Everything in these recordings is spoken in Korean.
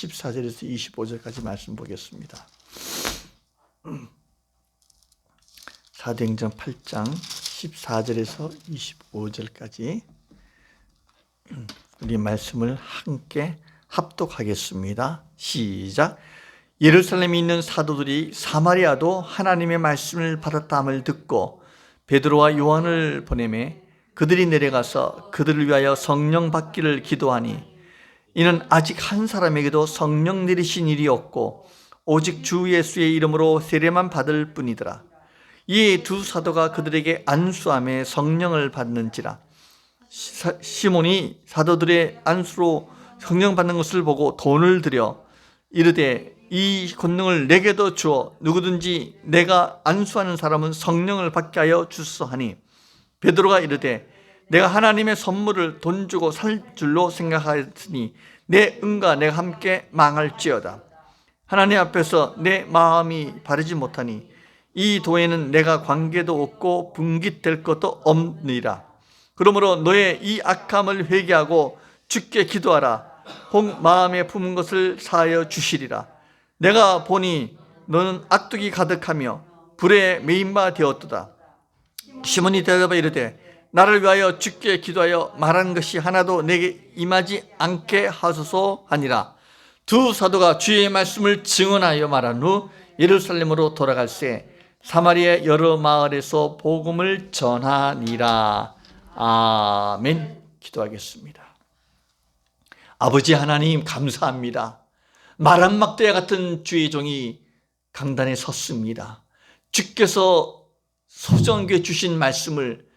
14절에서 25절까지 말씀 보겠습니다. 사도행전 8장 14절에서 25절까지 우리 말씀을 함께 합독하겠습니다. 시작. 예루살렘에 있는 사도들이 사마리아도 하나님의 말씀을 받았다함을 듣고 베드로와 요한을 보내매 그들이 내려가서 그들을 위하여 성령 받기를 기도하니 이는 아직 한 사람에게도 성령 내리신 일이 없고 오직 주 예수의 이름으로 세례만 받을 뿐이더라. 이 두 사도가 그들에게 안수함에 성령을 받는지라. 시몬이 사도들의 안수로 성령 받는 것을 보고 돈을 들여 이르되 이 권능을 내게도 주어 누구든지 내가 안수하는 사람은 성령을 받게 하여 주소서 하니 베드로가 이르되 내가 하나님의 선물을 돈 주고 살 줄로 생각하였으니 내 은과 내가 함께 망할지어다. 하나님 앞에서 내 마음이 바르지 못하니 이 도에는 내가 관계도 없고 분깃될 것도 없느니라. 그러므로 너의 이 악함을 회개하고 주께 기도하라. 혹 마음에 품은 것을 사하여 주시리라. 내가 보니 너는 악독이 가득하며 불에 매인 바 되었도다. 시몬이 대답하여 이르되 나를 위하여 주께 기도하여 말한 것이 하나도 내게 임하지 않게 하소서 하니라. 두 사도가 주의 말씀을 증언하여 말한 후 예루살렘으로 돌아갈새 사마리아 여러 마을에서 복음을 전하니라. 아멘. 기도하겠습니다. 아버지 하나님 감사합니다. 마란막대와 같은 주의 종이 강단에 섰습니다. 주께서 소정하게 주신 말씀을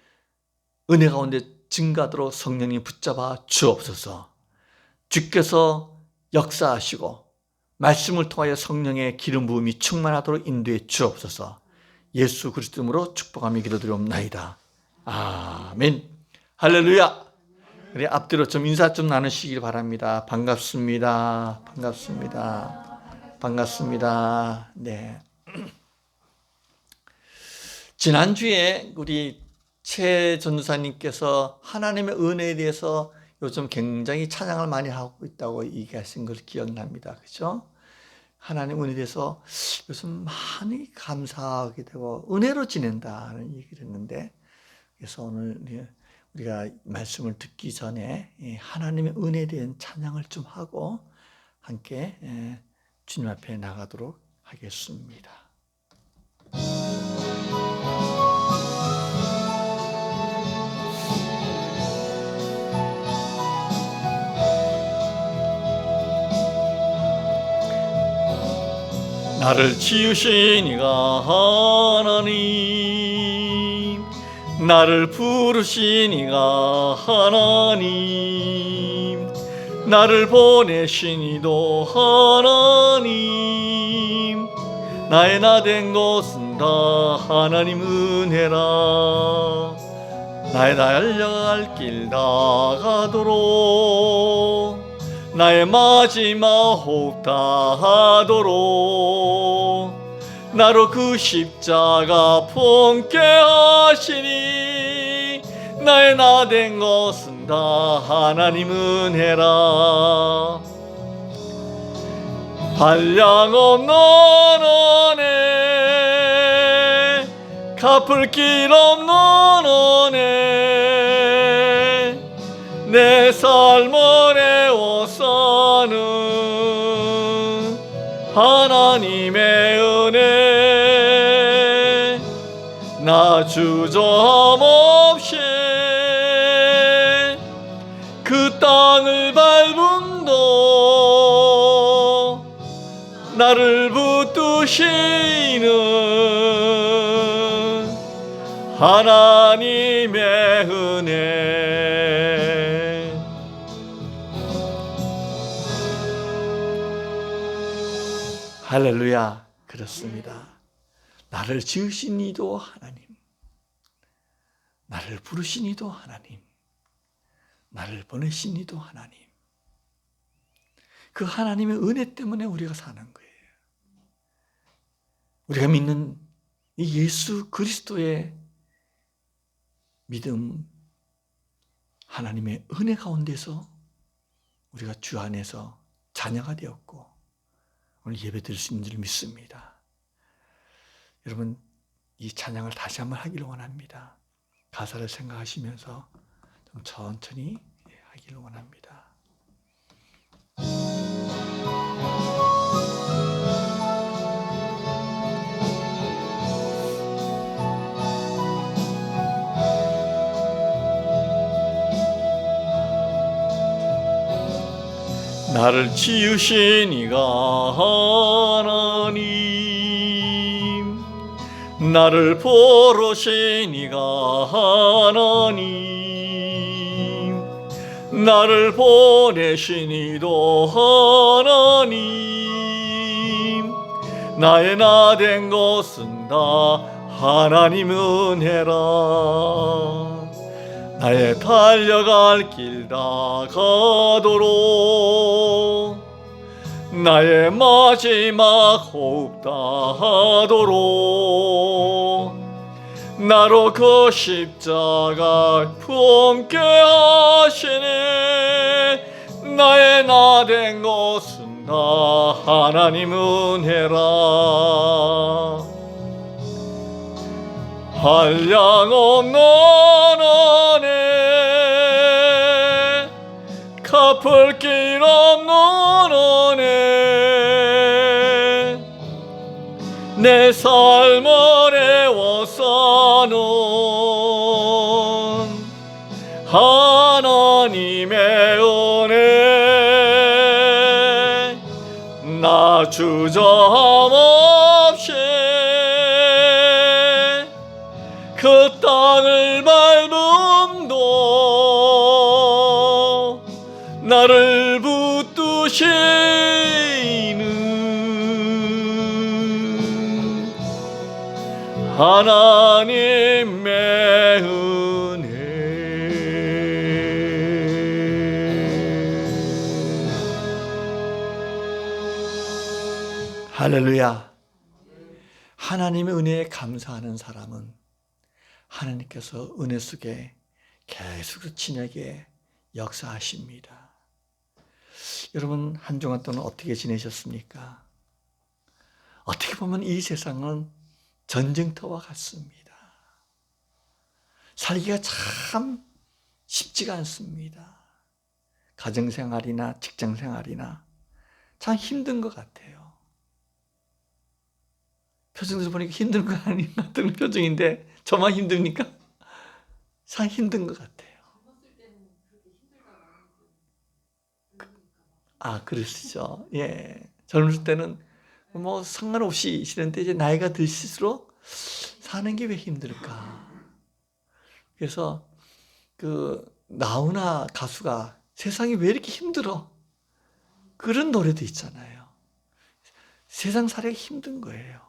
은혜 가운데 증가하도록 성령님 붙잡아 주옵소서. 주께서 역사하시고 말씀을 통하여 성령의 기름 부음이 충만하도록 인도해 주옵소서. 예수 그리스도 이름으로 축복하며 기도드리옵나이다. 아멘. 할렐루야. 우리 앞뒤로 좀 인사 좀 나누시길 바랍니다. 반갑습니다. 반갑습니다. 반갑습니다. 네. 지난주에 우리 최 전도사님께서 하나님의 은혜에 대해서 요즘 굉장히 찬양을 많이 하고 있다고 얘기하신 걸 기억납니다. 그렇죠? 하나님 은혜에 대해서 요즘 많이 감사하게 되고 은혜로 지낸다는 얘기를 했는데, 그래서 오늘 우리가 말씀을 듣기 전에 하나님의 은혜에 대한 찬양을 좀 하고 함께 주님 앞에 나가도록 하겠습니다. 나를 지으신 이가 하나님, 나를 부르신 이가 하나님, 나를 보내신 이도 하나님, 나의 나 된 것은 다 하나님 은혜라. 나의 달려갈 길 다가도록 나의 마지막 호흡 다하도록 나로 그 십자가 품게 하시니 나의 나 된 것은 다 하나님 은혜라. 한량없는 은혜, 갚을 길 없는 은혜, 내 삶을 애워싸는 하나님의 은혜, 나 주저함 없이 그 땅을 밟음도 나를 붙드시는 하나님의 은혜. 할렐루야. 그렇습니다. 나를 지으신 이도 하나님, 나를 부르신 이도 하나님, 나를 보내신 이도 하나님. 그 하나님의 은혜 때문에 우리가 사는 거예요. 우리가 믿는 이 예수 그리스도의 믿음, 하나님의 은혜 가운데서 우리가 주 안에서 자녀가 되었고 오늘 예배 드릴 수 있는 줄 믿습니다. 여러분, 이 찬양을 다시 한번 하기를 원합니다. 가사를 생각하시면서 좀 천천히 하기를 원합니다. 나를 지으신 이가 하나님, 나를 보러신 이가 하나님, 나를 보내신 이도 하나님, 나의 나 된 것은 다 하나님 은혜라. 나의 달려갈 길 다 가도록, 나의 마지막 호흡 다 하도록, 나로 그 십자가 품게 하시네. 나의 나 된 것은 다 하나님 은혜라. 한량 없는 은혜, 갚을 길 없는 은혜, 내 삶을 애워싸는 하나님의 은혜, 나 주저함없이 그 땅을 밟음도 나를 붙드시는 하나님의 은혜. 할렐루야. 하나님의 은혜에 감사하는 사람은 하나님께서 은혜 속에 계속 친하게 역사하십니다. 여러분, 한 주간 동안 어떻게 지내셨습니까? 어떻게 보면 이 세상은 전쟁터와 같습니다. 살기가 참 쉽지가 않습니다. 가정생활이나 직장생활이나 참 힘든 것 같아요. 표정에서 보니까 힘든 거 아닌 것 같은 표정인데 저만 힘듭니까? 참 힘든 것 같아요. 그러시죠. 예. 젊을 때는 뭐 상관없이 싫은데 이제 나이가 들수록 사는 게 왜 힘들까? 그래서 그 나훈아 가수가 세상이 왜 이렇게 힘들어? 그런 노래도 있잖아요. 세상 살기가 힘든 거예요.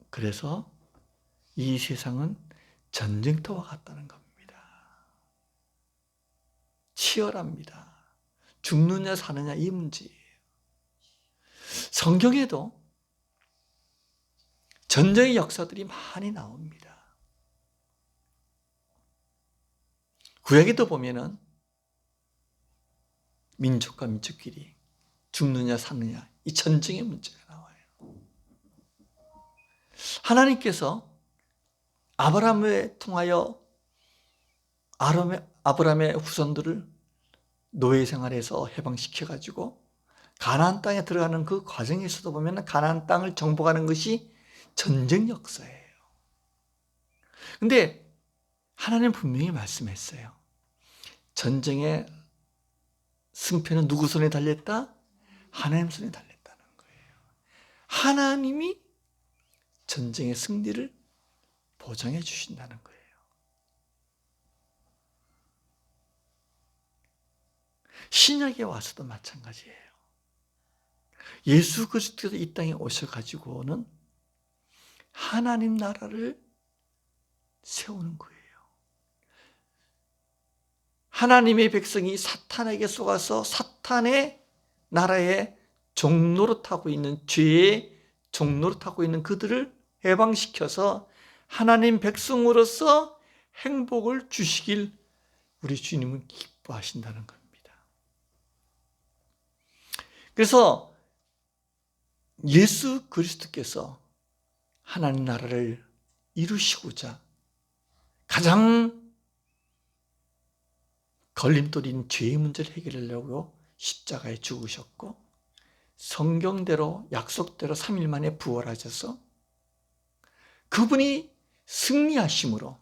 그래서 이 세상은 전쟁터와 같다는 겁니다. 치열합니다. 죽느냐 사느냐 이 문제예요. 성경에도 전쟁의 역사들이 많이 나옵니다. 구약에도 보면은 민족과 민족끼리 죽느냐 사느냐 이 전쟁의 문제가 나와요. 하나님께서 아브라함을 통하여 아브라함의 후손들을 노예 생활에서 해방시켜가지고 가나안 땅에 들어가는 그 과정에서도 보면 가나안 땅을 정복하는 것이 전쟁 역사예요. 근데 하나님 분명히 말씀했어요. 전쟁의 승패는 누구 손에 달렸다? 하나님 손에 달렸다는 거예요. 하나님이 전쟁의 승리를 보장해 주신다는 거예요. 신약에 와서도 마찬가지예요. 예수 그리스도께서 이 땅에 오셔가지고는 하나님 나라를 세우는 거예요. 하나님의 백성이 사탄에게 속아서 사탄의 나라에 종노릇하고 있는 죄의 종노릇하고 있는 그들을 해방시켜서 하나님 백성으로서 행복을 주시길 우리 주님은 기뻐하신다는 겁니다. 그래서 예수 그리스도께서 하나님 나라를 이루시고자 가장 걸림돌인 죄의 문제를 해결하려고 십자가에 죽으셨고 성경대로 약속대로 3일 만에 부활하셔서 그분이 승리하심으로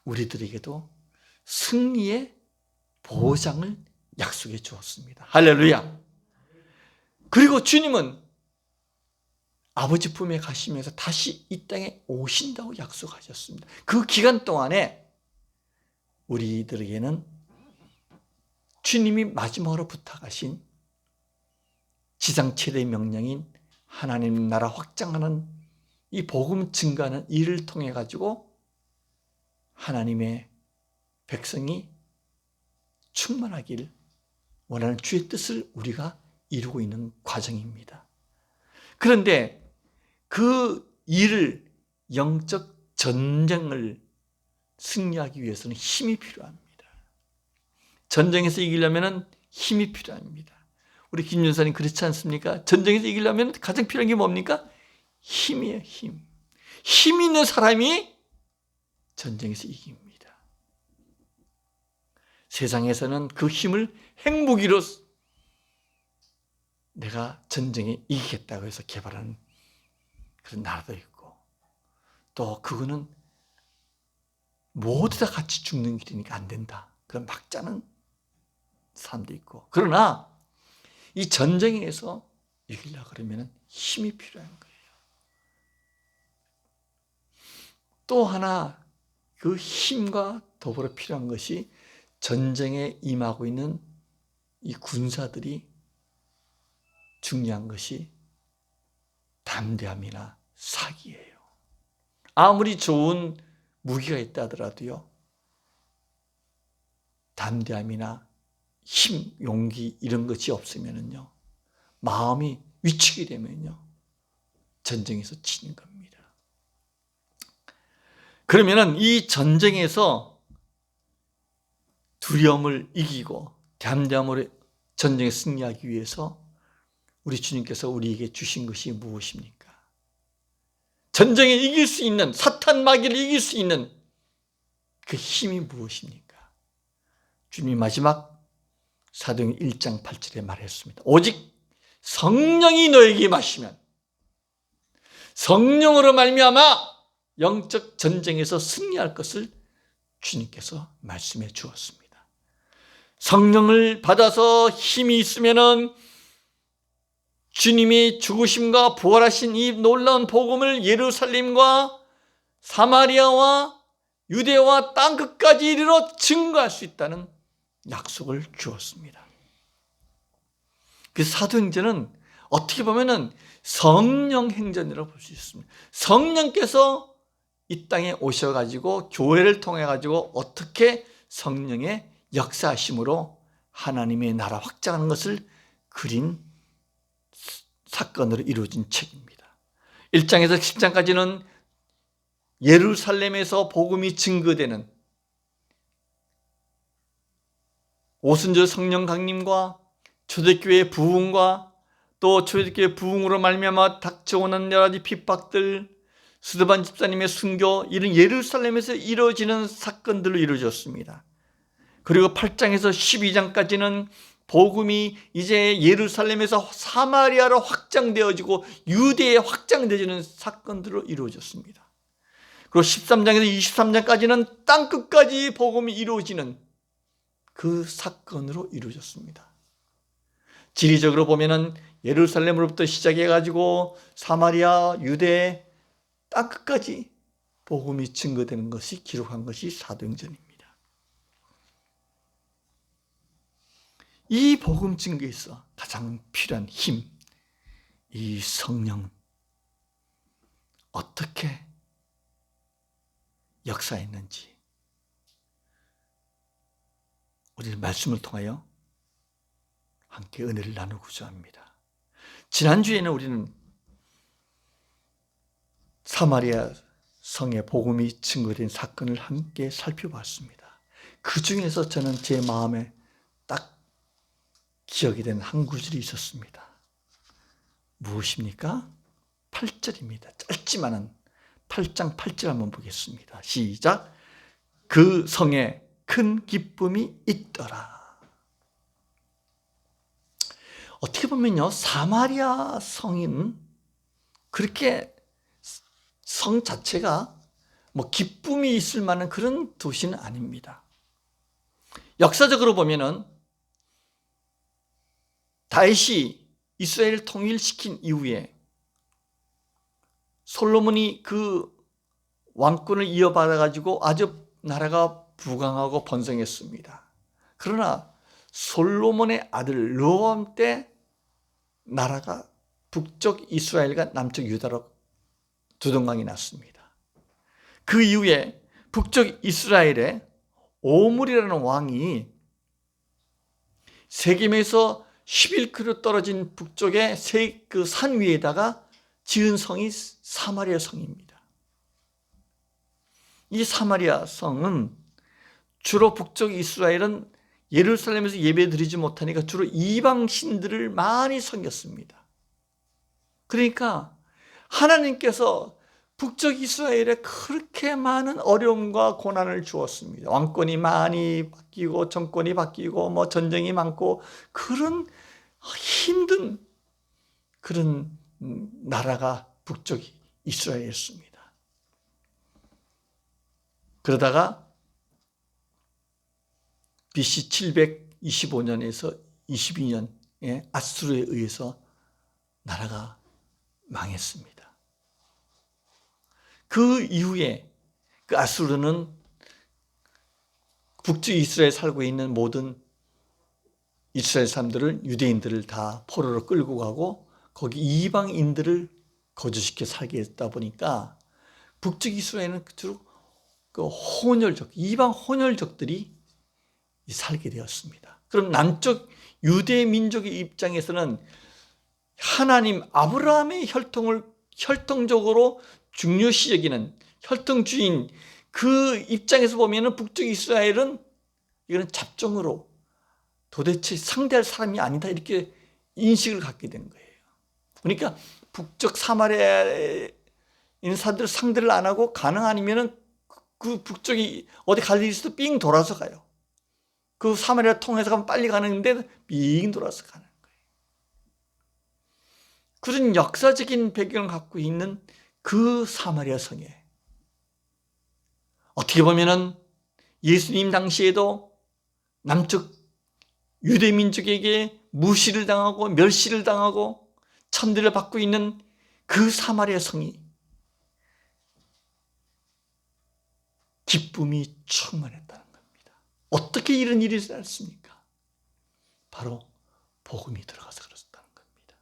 우리들에게도 승리의 보장을 약속해 주었습니다. 할렐루야. 그리고 주님은 아버지 품에 가시면서 다시 이 땅에 오신다고 약속하셨습니다. 그 기간 동안에 우리들에게는 주님이 마지막으로 부탁하신 지상 최대의 명령인 하나님 나라 확장하는 이 복음 증가하는 일을 통해 가지고 하나님의 백성이 충만하길 원하는 주의 뜻을 우리가 이루고 있는 과정입니다. 그런데 그 일을 영적 전쟁을 승리하기 위해서는 힘이 필요합니다. 전쟁에서 이기려면 힘이 필요합니다. 우리 김 전사님 그렇지 않습니까? 전쟁에서 이기려면 가장 필요한 게 뭡니까? 힘이에요. 힘. 힘 있는 사람이 전쟁에서 이깁니다. 세상에서는 그 힘을 핵무기로 내가 전쟁에 이기겠다고 해서 개발한 그런 나라도 있고, 또 그거는 모두 다 같이 죽는 길이니까 안 된다, 그런 막자는 사람도 있고. 그러나 이 전쟁에서 이기려고 그러면 힘이 필요한 거예요. 또 하나 그 힘과 더불어 필요한 것이 전쟁에 임하고 있는 이 군사들이 중요한 것이 담대함이나 사기예요. 아무리 좋은 무기가 있다 하더라도요, 담대함이나 힘, 용기 이런 것이 없으면요, 마음이 위축이 되면요, 전쟁에서 치는 겁니다. 그러면은 이 전쟁에서 두려움을 이기고 담대함으로 전쟁에 승리하기 위해서 우리 주님께서 우리에게 주신 것이 무엇입니까? 전쟁에 이길 수 있는, 사탄 마귀를 이길 수 있는 그 힘이 무엇입니까? 주님이 마지막 사도행 1장 8절에 말했습니다. 오직 성령이 너에게 임하시면 성령으로 말미암아 영적 전쟁에서 승리할 것을 주님께서 말씀해 주었습니다. 성령을 받아서 힘이 있으면은 주님이 죽으심과 부활하신 이 놀라운 복음을 예루살렘과 사마리아와 유대와 땅끝까지 이르러 증거할 수 있다는 약속을 주었습니다. 그 사도행전은 어떻게 보면은 성령 행전이라고 볼 수 있습니다. 성령께서 이 땅에 오셔가지고 교회를 통해가지고 어떻게 성령의 역사하심으로 하나님의 나라 확장하는 것을 그린 사건으로 이루어진 책입니다. 1장에서 10장까지는 예루살렘에서 복음이 증거되는 오순절 성령 강림과 초대교회의 부흥과 또 초대교회 부흥으로 말미암아 닥쳐오는 여러 가지 핍박들, 스데반 집사님의 순교, 이런 예루살렘에서 이루어지는 사건들로 이루어졌습니다. 그리고 8장에서 12장까지는 복음이 이제 예루살렘에서 사마리아로 확장되어지고 유대에 확장되어지는 사건들로 이루어졌습니다. 그리고 13장에서 23장까지는 땅끝까지 복음이 이루어지는 그 사건으로 이루어졌습니다. 지리적으로 보면은 예루살렘으로부터 시작해가지고 사마리아, 유대, 땅끝까지 복음이 증거되는 것이 기록한 것이 사도행전입니다. 이 복음 증거에서 가장 필요한 힘, 이 성령, 어떻게 역사했는지 우리는 말씀을 통하여 함께 은혜를 나누고자 합니다. 지난주에는 우리는 사마리아 성의 복음이 증거된 사건을 함께 살펴봤습니다. 그 중에서 저는 제 마음에 딱 기억이 되는 한 구절이 있었습니다. 무엇입니까? 8절입니다. 짧지만은 8장 8절 한번 보겠습니다. 시작. 그 성에 큰 기쁨이 있더라. 어떻게 보면요, 사마리아 성인 그렇게 성 자체가 뭐 기쁨이 있을 만한 그런 도시는 아닙니다. 역사적으로 보면은 다윗이 이스라엘을 통일시킨 이후에 솔로몬이 그 왕권을 이어받아 가지고 아주 나라가 부강하고 번성했습니다. 그러나 솔로몬의 아들 르호암 때 나라가 북쪽 이스라엘과 남쪽 유다로 두동강이 났습니다. 그 이후에 북쪽 이스라엘에 오므리라는 왕이 세겜에서 11km 떨어진 북쪽의 그 산 위에다가 지은 성이 사마리아 성입니다. 이 사마리아 성은 주로 북쪽 이스라엘은 예루살렘에서 예배드리지 못하니까 주로 이방 신들을 많이 섬겼습니다. 그러니까 하나님께서 북쪽 이스라엘에 그렇게 많은 어려움과 고난을 주었습니다. 왕권이 많이 바뀌고 정권이 바뀌고 뭐 전쟁이 많고 그런 힘든 그런 나라가 북쪽 이스라엘이었습니다. 그러다가 BC 725년에서 22년에 아수르에 의해서 나라가 망했습니다. 그 이후에 그 아수르는 북쪽 이스라엘에 살고 있는 모든 이스라엘 사람들을, 유대인들을 다 포로로 끌고 가고 거기 이방인들을 거주시켜 살게 했다 보니까 북쪽 이스라엘은 주로 그 혼혈족, 이방 혼혈족들이 살게 되었습니다. 그럼 남쪽 유대 민족의 입장에서는 하나님 아브라함의 혈통을 혈통적으로 중요시 여기는 혈통주인 그 입장에서 보면은 북쪽 이스라엘은 이거는 잡종으로 도대체 상대할 사람이 아니다 이렇게 인식을 갖게 된 거예요. 그러니까 북쪽 사마리아에 있는 사람들 상대를 안 하고 가능 아니면은 그 북쪽이 어디 갈 일이 있어도 삥 돌아서 가요. 그 사마리아 통해서 가면 빨리 가는데 삥 돌아서 가는 거예요. 그런 역사적인 배경을 갖고 있는 그 사마리아 성에 어떻게 보면은 예수님 당시에도 남쪽 유대 민족에게 무시를 당하고 멸시를 당하고 천대를 받고 있는 그 사마리아 성이 기쁨이 충만했다는 겁니다. 어떻게 이런 일이 일어났습니까? 바로 복음이 들어가서 그렇다는 겁니다.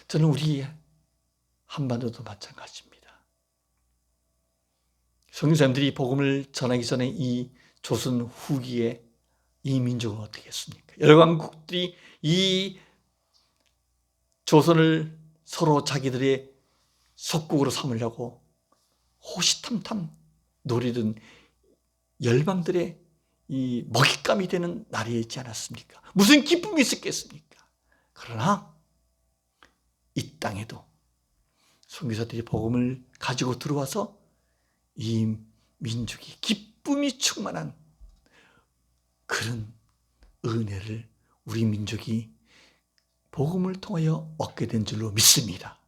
저는 우리 한반도도 마찬가지입니다. 성교사님들이 복음을 전하기 전에 이 조선 후기에 이 민족은 어떻게 했습니까? 열강국들이 이 조선을 서로 자기들의 속국으로 삼으려고 호시탐탐 노리던 열방들의 이 먹잇감이 되는 날이었지 않았습니까? 무슨 기쁨이 있었겠습니까? 그러나 이 땅에도 선교사들이 복음을 가지고 들어와서 이 민족이 기쁨이 충만한 그런 은혜를 우리 민족이 복음을 통하여 얻게 된 줄로 믿습니다.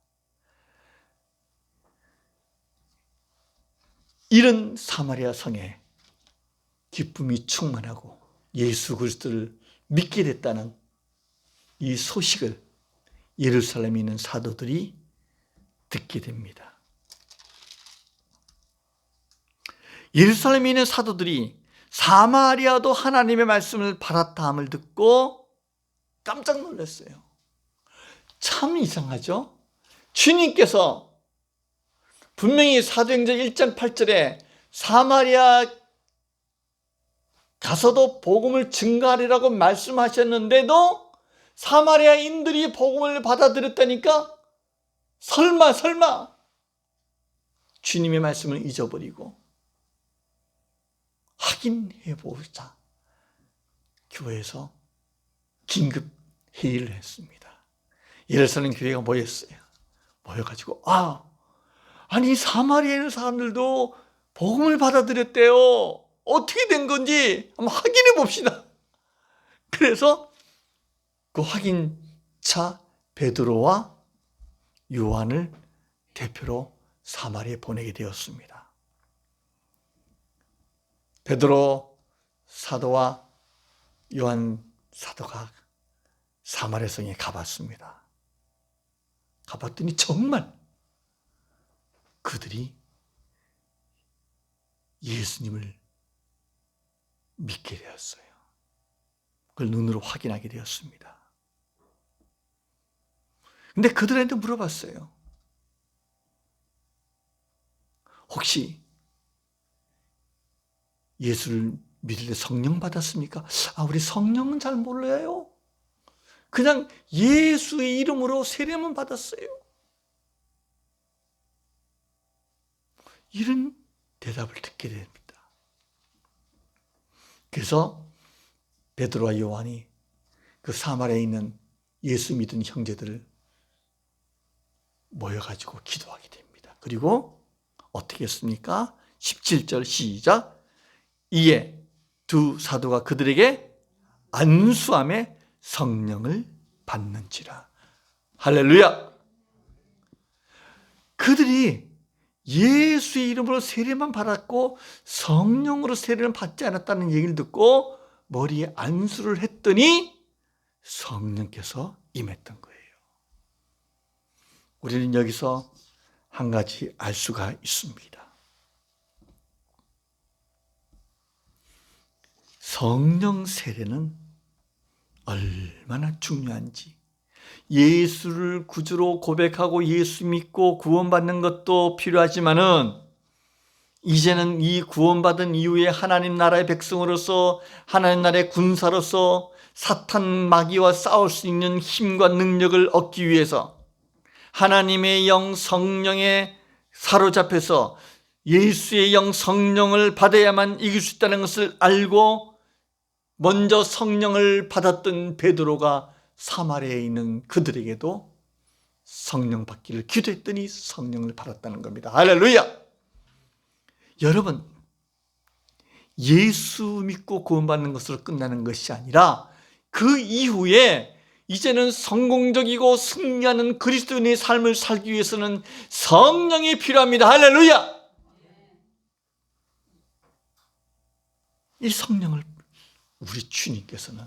이런 사마리아 성에 기쁨이 충만하고 예수 그리스도를 믿게 됐다는 이 소식을 예루살렘에 있는 사도들이 듣게 됩니다. 예루살렘에 있는 사도들이 사마리아도 하나님의 말씀을 받았다 함을 듣고 깜짝 놀랐어요. 참 이상하죠? 주님께서 분명히 사도행전 1장 8절에 사마리아 가서도 복음을 증거하리라고 말씀하셨는데도 사마리아인들이 복음을 받아들였다니까 설마 주님의 말씀을 잊어버리고 확인해 보자 교회에서 긴급 회의를 했습니다. 예루살렘 교회가 모였어요. 모여가지고 아니 사마리아에 있는 사람들도 복음을 받아들였대요. 어떻게 된 건지 한번 확인해 봅시다. 그래서 그 확인차 베드로와 요한을 대표로 사마리아에 보내게 되었습니다. 베드로 사도와 요한 사도가 사마리아 성에 가봤습니다. 가봤더니 정말 그들이 예수님을 믿게 되었어요. 그걸 눈으로 확인하게 되었습니다. 근데 그들한테 물어봤어요. 혹시 예수를 믿을 때 성령 받았습니까? 우리 성령은 잘 몰라요. 그냥 예수의 이름으로 세례만 받았어요. 이런 대답을 듣게 됩니다. 그래서 베드로와 요한이 그 사마리아에 있는 예수 믿은 형제들을 모여가지고 기도하게 됩니다. 그리고 어떻게 했습니까? 17절 시작. 이에 두 사도가 그들에게 안수함에 성령을 받는지라. 할렐루야. 그들이 예수의 이름으로 세례만 받았고 성령으로 세례를 받지 않았다는 얘기를 듣고 머리에 안수를 했더니 성령께서 임했던 거예요. 우리는 여기서 한 가지 알 수가 있습니다. 성령 세례는 얼마나 중요한지, 예수를 구주로 고백하고 예수 믿고 구원받는 것도 필요하지만은 이제는 이 구원받은 이후에 하나님 나라의 백성으로서 하나님 나라의 군사로서 사탄 마귀와 싸울 수 있는 힘과 능력을 얻기 위해서 하나님의 영 성령에 사로잡혀서 예수의 영 성령을 받아야만 이길 수 있다는 것을 알고 먼저 성령을 받았던 베드로가 사마리아에 있는 그들에게도 성령 받기를 기도했더니 성령을 받았다는 겁니다. 할렐루야! 여러분, 예수 믿고 구원받는 것으로 끝나는 것이 아니라 그 이후에 이제는 성공적이고 승리하는 그리스도인의 삶을 살기 위해서는 성령이 필요합니다. 할렐루야! 이 성령을 우리 주님께서는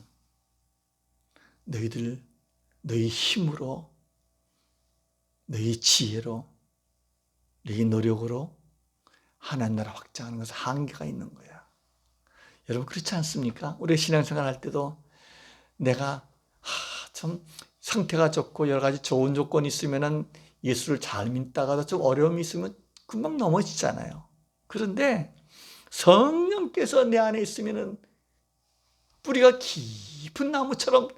너희 힘으로, 너희 지혜로, 너희 노력으로 하나님 나라 확장하는 것은 한계가 있는 거야. 여러분 그렇지 않습니까? 우리 신앙생활 할 때도 내가 좀 상태가 좋고 여러 가지 좋은 조건이 있으면은 예수를 잘 믿다가도 좀 어려움이 있으면 금방 넘어지잖아요. 그런데 성령께서 내 안에 있으면은 뿌리가 깊은 나무처럼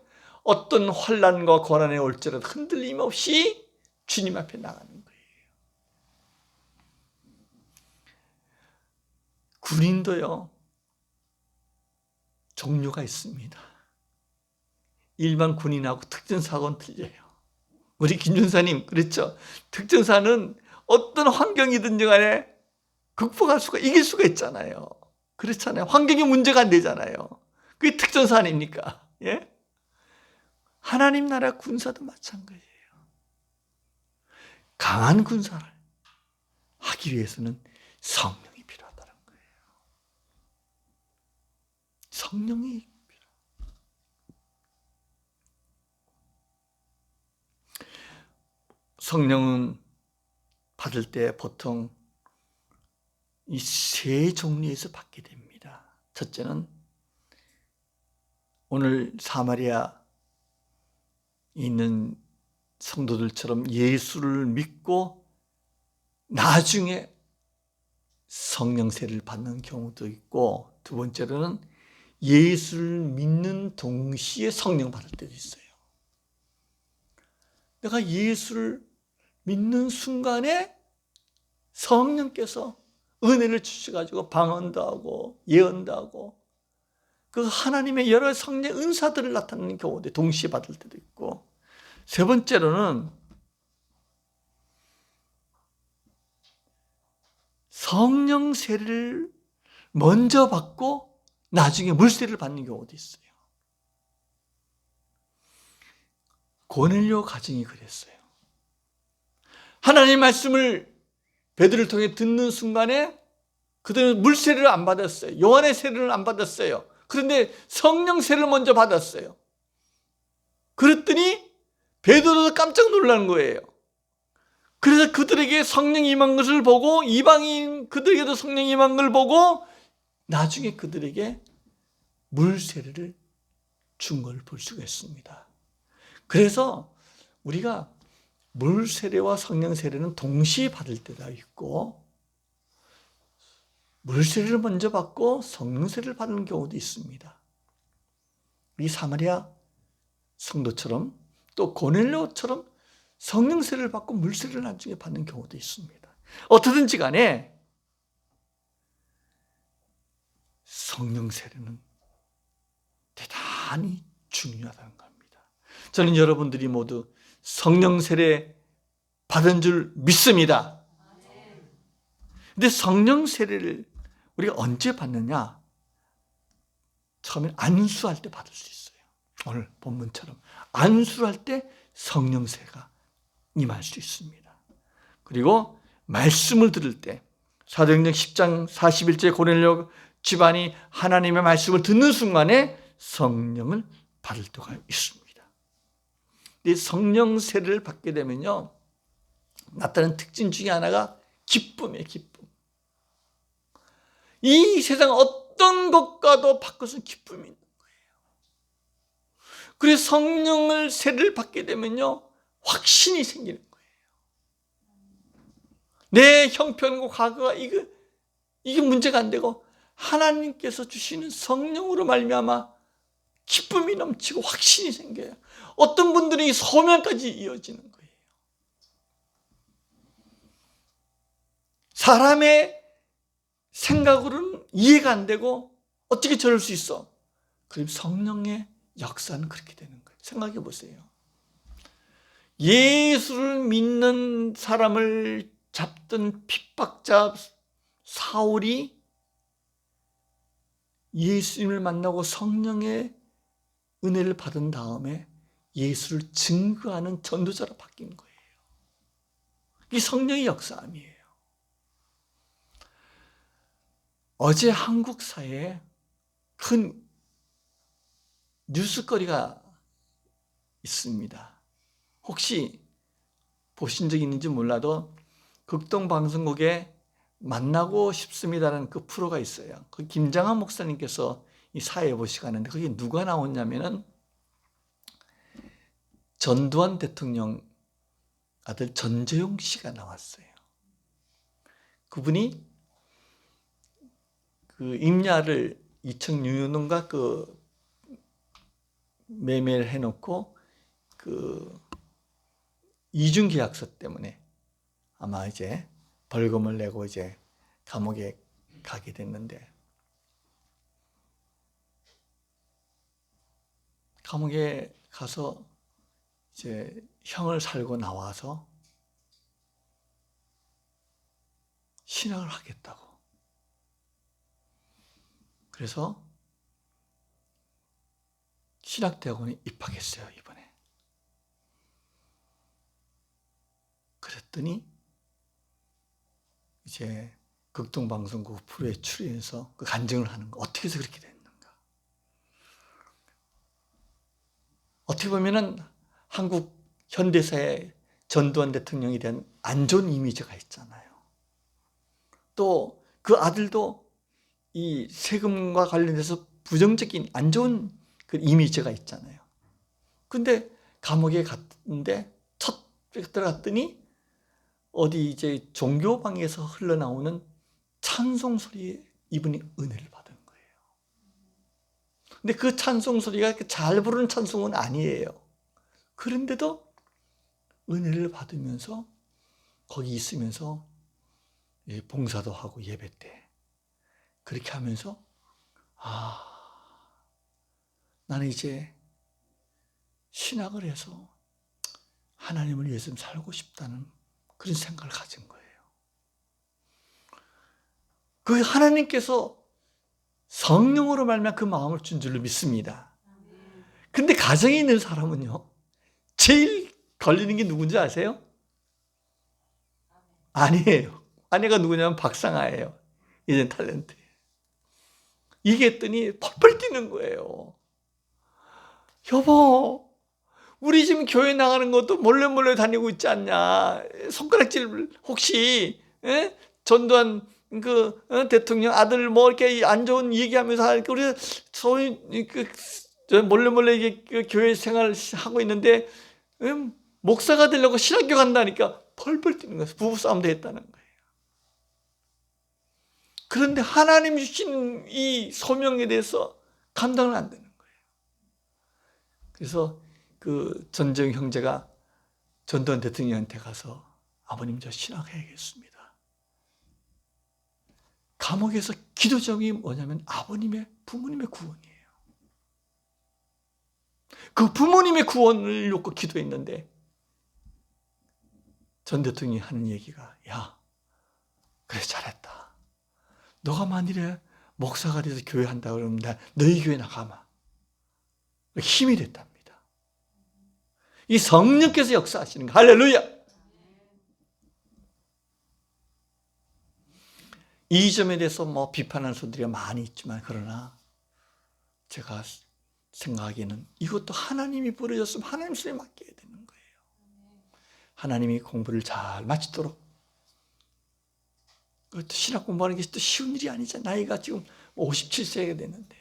어떤 환난과 고난에 올지라도 흔들림 없이 주님 앞에 나가는 거예요. 군인도요, 종류가 있습니다. 일반 군인하고 특전사하고는 틀려요. 우리 김준사님 그랬죠. 특전사는 어떤 환경이든지 간에 극복할 수가, 이길 수가 있잖아요. 그렇잖아요. 환경이 문제가 안 되잖아요. 그게 특전사 아닙니까? 예? 하나님 나라 군사도 마찬가지예요. 강한 군사를 하기 위해서는 성령이 필요하다는 거예요. 성령이 성령은 받을 때 보통 이 세 종류에서 받게 됩니다. 첫째는 오늘 사마리아에 있는 성도들처럼 예수를 믿고 나중에 성령 세례를 받는 경우도 있고, 두 번째로는 예수를 믿는 동시에 성령 받을 때도 있어요. 내가 예수를 믿는 순간에 성령께서 은혜를 주셔가지고 방언도 하고 예언도 하고 그 하나님의 여러 성령 은사들을 나타내는 경우도 동시에 받을 때도 있고, 세 번째로는 성령 세례를 먼저 받고 나중에 물세례를 받는 경우도 있어요. 고넬료 가정이 그랬어요. 하나님의 말씀을 베드로를 통해 듣는 순간에 그들은 물세례를 안 받았어요. 요한의 세례를 안 받았어요. 그런데 성령 세례를 먼저 받았어요. 그랬더니 베드로도 깜짝 놀란 거예요. 그래서 그들에게 성령 임한 것을 보고, 이방인 그들에게도 성령 임한 걸 보고 나중에 그들에게 물세례를 준 걸 볼 수가 있습니다. 그래서 우리가 물세례와 성령 세례는 동시에 받을 때가 있고, 물세례를 먼저 받고 성령 세례를 받는 경우도 있습니다. 이 사마리아 성도처럼 또 고넬료처럼 성령 세례를 받고 물세례를 나중에 받는 경우도 있습니다. 어떻든지 간에 성령 세례는 대단히 중요하다는 겁니다. 저는 여러분들이 모두 성령 세례 받은 줄 믿습니다. 근데 성령 세례를 우리가 언제 받느냐? 처음에 안수할 때 받을 수 있어요. 오늘 본문처럼 안수를 할 때 성령 세례가 임할 수 있습니다. 그리고 말씀을 들을 때 사도행전 10장 41절 고넬료 집안이 하나님의 말씀을 듣는 순간에 성령을 받을 때가 있습니다. 이 성령 세례를 받게 되면요, 나타나는 특징 중에 하나가 기쁨이에요. 기쁨. 이 세상 어떤 것과도 바꿔서 기쁨이 있는 거예요. 그래서 성령을 세례를 받게 되면요, 확신이 생기는 거예요. 내 형편과 과거가 이게 문제가 안 되고 하나님께서 주시는 성령으로 말미암아 기쁨이 넘치고 확신이 생겨요. 어떤 분들이 소명까지 이어지는 거예요. 사람의 생각으로는 이해가 안 되고 어떻게 저럴 수 있어? 그럼 성령의 역사는 그렇게 되는 거예요. 생각해 보세요. 예수를 믿는 사람을 잡던 핍박자 사울이 예수님을 만나고 성령의 은혜를 받은 다음에 예수를 증거하는 전도자로 바뀐 거예요. 이 성령의 역사함이에요. 어제 한국 사회에 큰 뉴스거리가 있습니다. 혹시 보신 적 있는지 몰라도 극동방송국에 만나고 싶습니다라는 그 프로가 있어요. 그 김장한 목사님께서 이 사회보시고 하는데 거기 누가 나오냐면은 전두환 대통령 아들 전재용 씨가 나왔어요. 그분이 그 임야를 2006년인가 그 매매를 해놓고 그 이중계약서 때문에 아마 이제 벌금을 내고 이제 감옥에 가게 됐는데, 감옥에 가서 이제 형을 살고 나와서 신학을 하겠다고. 그래서 신학대학원에 입학했어요, 이번에. 그랬더니 이제 극동방송국 프로에 출연해서 그 간증을 하는 거, 어떻게 해서 그렇게 됐는가. 어떻게 보면은 한국 현대사의 전두환 대통령에 대한 안 좋은 이미지가 있잖아요. 또 그 아들도 이 세금과 관련해서 부정적인 안 좋은 그 이미지가 있잖아요. 근데 감옥에 갔는데 첫 들어갔더니 어디 이제 종교방에서 흘러나오는 찬송 소리에 이분이 은혜를 받은 거예요. 근데 그 찬송 소리가 잘 부르는 찬송은 아니에요. 그런데도 은혜를 받으면서 거기 있으면서 봉사도 하고 예배 때 그렇게 하면서 나는 이제 신학을 해서 하나님을 위해서 좀 살고 싶다는 그런 생각을 가진 거예요. 그 하나님께서 성령으로 말미암아 그 마음을 준 줄로 믿습니다. 근데 가정에 있는 사람은요, 제일 걸리는 게 누군지 아세요? 아니에요. 아내가 누구냐면 박상아예요. 이젠 탤런트. 얘기했더니 펄펄 뛰는 거예요. 여보, 우리 지금 교회 나가는 것도 몰래 다니고 있지 않냐? 손가락질 혹시 전두환 대통령 아들 뭐 이렇게 안 좋은 얘기하면서 하니까 우리 소위 몰래 이게 교회 생활을 하고 있는데 목사가 되려고 신학교 간다니까 펄펄 뛰는 거예요. 부부싸움도 했다는 거예요. 그런데 하나님 주신 이 소명에 대해서 감당을 안 되는 거예요. 그래서 그 전재영 형제가 전두환 대통령한테 가서 아버님 저 신학해야겠습니다. 감옥에서 기도 제목이 뭐냐면 부모님의 구원이에요. 그 부모님의 구원을 놓고 기도했는데 전 대통령이 하는 얘기가 야, 그래 잘했다. 너가 만일에 목사가 돼서 교회 한다 그러면 너희 교회 나가마. 힘이 됐답니다. 이 성령께서 역사하시는 거. 할렐루야. 이 점에 대해서 뭐 비판하는 소들이 많이 있지만 그러나 제가 생각하기에는 이것도 하나님이 부르셨으면 하나님 손에 맡겨야 되는 거예요. 하나님이 공부를 잘 마치도록. 그것도 신학 공부하는 게 또 쉬운 일이 아니잖아요. 나이가 지금 57세가 됐는데요.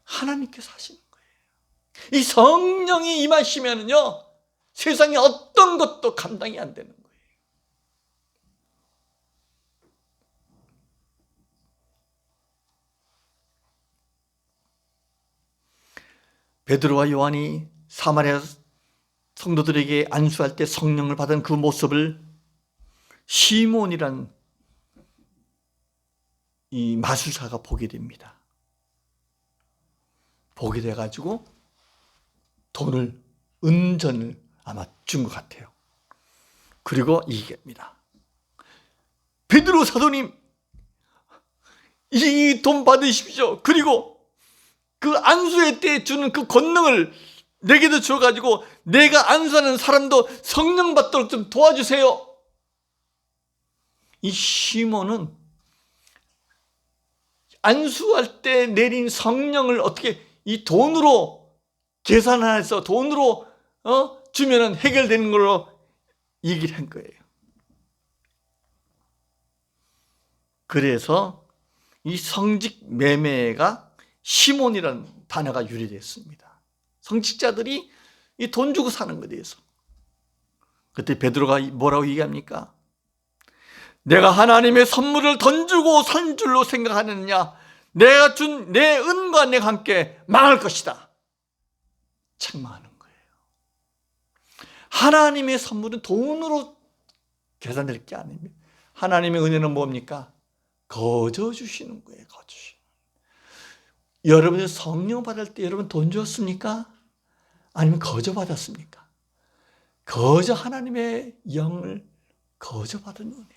하나님께서 하시는 거예요. 이 성령이 임하시면은요, 세상에 어떤 것도 감당이 안 되는 거예요. 베드로와 요한이 사마리아 성도들에게 안수할 때 성령을 받은 그 모습을 시몬이란 이 마술사가 보게 됩니다. 보게 돼가지고 은전을 아마 준 것 같아요. 그리고 얘기합니다. 베드로 사도님, 이 돈 받으십시오. 그리고 그 안수회 때 주는 그 권능을 내게도 줘가지고 내가 안수하는 사람도 성령 받도록 좀 도와주세요. 이 시몬은 안수할 때 내린 성령을 어떻게 이 돈으로 계산해서 돈으로 주면은 해결되는 걸로 얘기를 한 거예요. 그래서 이 성직 매매가 시몬이라는 단어가 유래됐습니다. 성직자들이 이 돈 주고 사는 것에 대해서. 그때 베드로가 뭐라고 얘기합니까? 내가 하나님의 선물을 던지고 산 줄로 생각하느냐? 내가 준 내 은과 내가 함께 망할 것이다. 책망하는 거예요. 하나님의 선물은 돈으로 계산될 게 아닙니다. 하나님의 은혜는 뭡니까? 거저 주시는 거예요. 거저 주시는. 여러분이 성령 받을 때 여러분 돈 줬습니까? 아니면 거저 받았습니까? 거저 하나님의 영을 거저 받은 은혜예요.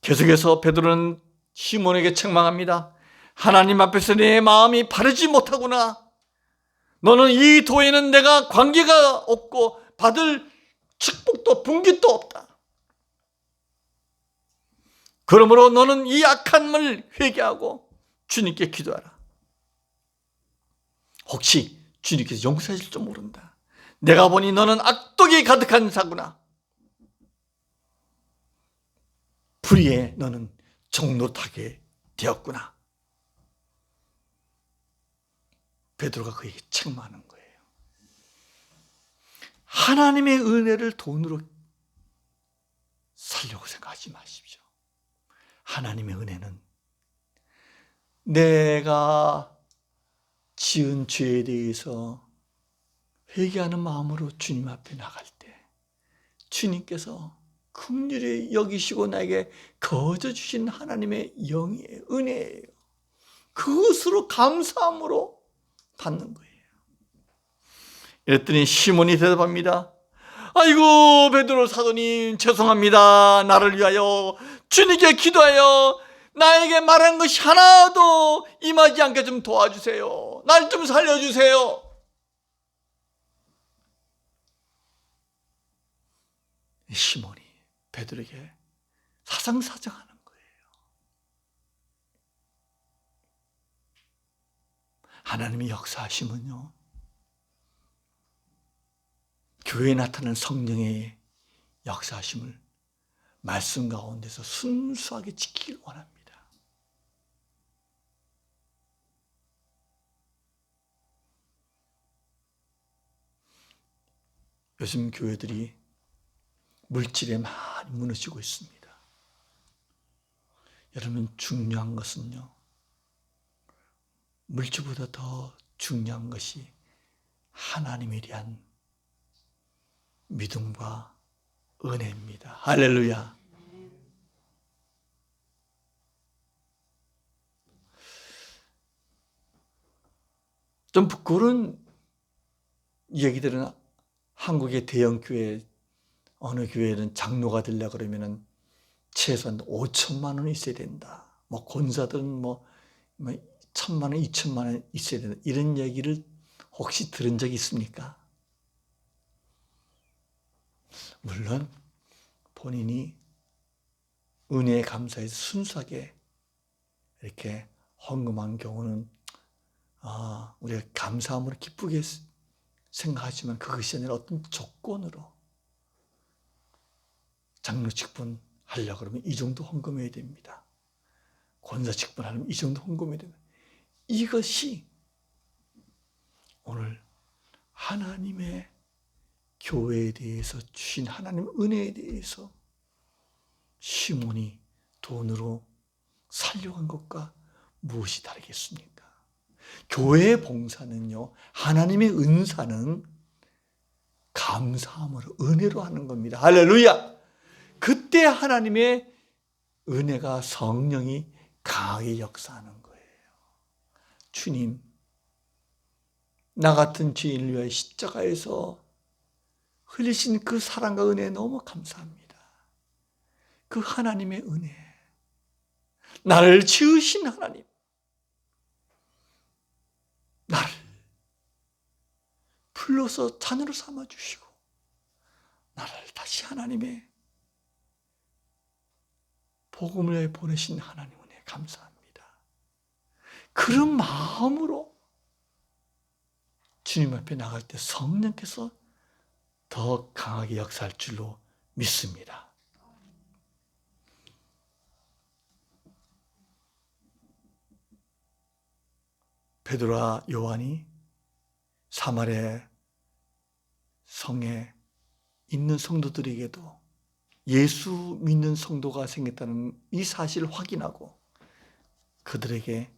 계속해서 베드로는 시몬에게 책망합니다. 하나님 앞에서 내 마음이 바르지 못하구나. 너는 이 도에는 내가 관계가 없고 받을 축복도 분깃도 없다. 그러므로 너는 이 악함을 회개하고 주님께 기도하라. 혹시 주님께서 용서하실 줄 모른다. 내가 보니 너는 악독이 가득한 자구나. 불의에 너는 종노릇하게 되었구나. 베드로가 그에게 책망하는 거예요. 하나님의 은혜를 돈으로 살려고 생각하지 마십시오. 하나님의 은혜는 내가 지은 죄에 대해서 회개하는 마음으로 주님 앞에 나갈 때 주님께서 긍휼히 여기시고 나에게 거저 주신 하나님의 영이에요. 은혜예요. 그것으로 감사함으로 받는 거예요. 이랬더니 시몬이 대답합니다. 아이고 베드로 사도님, 죄송합니다. 나를 위하여 주님께 기도하여 나에게 말하는 것이 하나도 임하지 않게 좀 도와주세요. 날 좀 살려주세요. 시몬이 베드로에게 사상사정하는 거예요. 하나님이 역사하시면요, 교회에 나타난 성령의 역사하심을 말씀 가운데서 순수하게 지키길 원합니다. 요즘 교회들이 물질에 많이 무너지고 있습니다. 여러분, 중요한 것은요, 물질보다 더 중요한 것이 하나님에 대한 믿음과 은혜입니다. 할렐루야. 좀 부끄러운 얘기들은 한국의 대형 교회, 어느 교회는 장로가 되려 그러면은 최소한 5천만 원 있어야 된다. 뭐 권사들은 뭐 1,000만 원, 2천만 원 있어야 된다. 이런 얘기를 혹시 들은 적이 있습니까? 물론 본인이 은혜에 감사해서 순수하게 이렇게 헌금한 경우는 우리가 감사함으로 기쁘게 생각하지만 그것이 아니라 어떤 조건으로 장로 직분 하려고 그러면 이 정도 헌금해야 됩니다. 권사 직분 하려면 이 정도 헌금해야 됩니다. 이것이 오늘 하나님의 교회에 대해서 주신 하나님의 은혜에 대해서 시몬이 돈으로 살려고 한 것과 무엇이 다르겠습니까? 교회의 봉사는요, 하나님의 은사는 감사함으로, 은혜로 하는 겁니다. 할렐루야! 그때 하나님의 은혜가, 성령이 강하게 역사하는 거예요. 주님, 나 같은 죄인을 위하여 십자가에서 흘리신 그 사랑과 은혜에 너무 감사합니다. 그 하나님의 은혜, 나를 지으신 하나님, 나를 불러서 자녀로 삼아주시고 나를 다시 하나님의 복음을 위해 보내신 하나님 은혜 감사합니다. 그런 마음으로 주님 앞에 나갈 때 성령께서 더 강하게 역사할 줄로 믿습니다. 베드로와 요한이 사마리아 성에 있는 성도들에게도 예수 믿는 성도가 생겼다는 이 사실을 확인하고 그들에게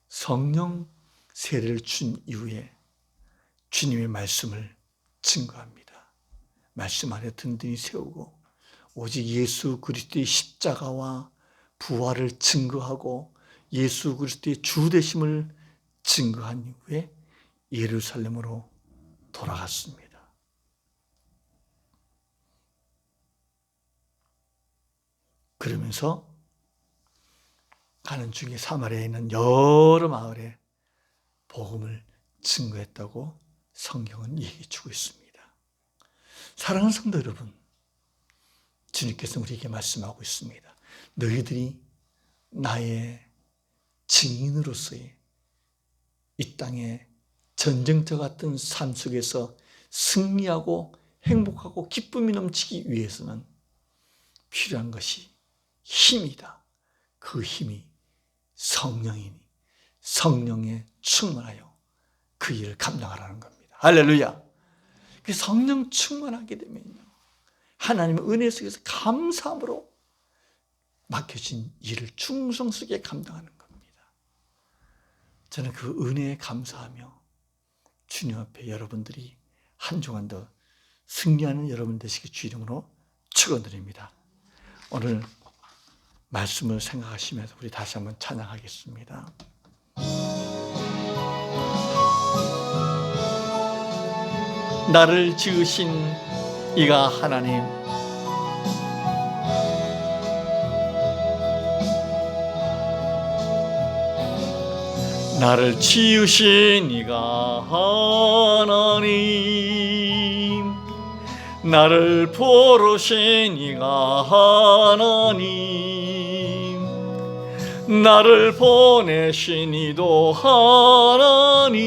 성령 세례를 준 이후에 주님의 말씀을 증거합니다. 말씀 안에 든든히 세우고 오직 예수 그리스도의 십자가와 부활을 증거하고 예수 그리스도의 주 되심을 증거한 이후에 예루살렘으로 돌아갔습니다. 그러면서 가는 중에 사마리아에 있는 여러 마을에 복음을 증거했다고 성경은 얘기해 주고 있습니다. 사랑하는 성도 여러분, 주님께서 우리에게 말씀하고 있습니다. 너희들이 나의 증인으로서의 이 땅에 전쟁터 같은 삶 속에서 승리하고 행복하고 기쁨이 넘치기 위해서는 필요한 것이 힘이다. 그 힘이 성령이니 성령에 충만하여 그 일을 감당하라는 겁니다. 할렐루야. 그 성령 충만하게 되면요, 하나님의 은혜 속에서 감사함으로 맡겨진 일을 충성스럽게 감당하는 겁니다. 저는 그 은혜에 감사하며 주님 앞에 여러분들이 한 주간 더 승리하는 여러분 되시기 주 이름으로 축원드립니다. 오늘 말씀을 생각하시면서 우리 다시 한번 찬양하겠습니다. 나를 지으신 이가 하나님, 나를 지으신 이가 하나님, 나를 부르신 이가 하나님, 나를 보내신 이도 하나님,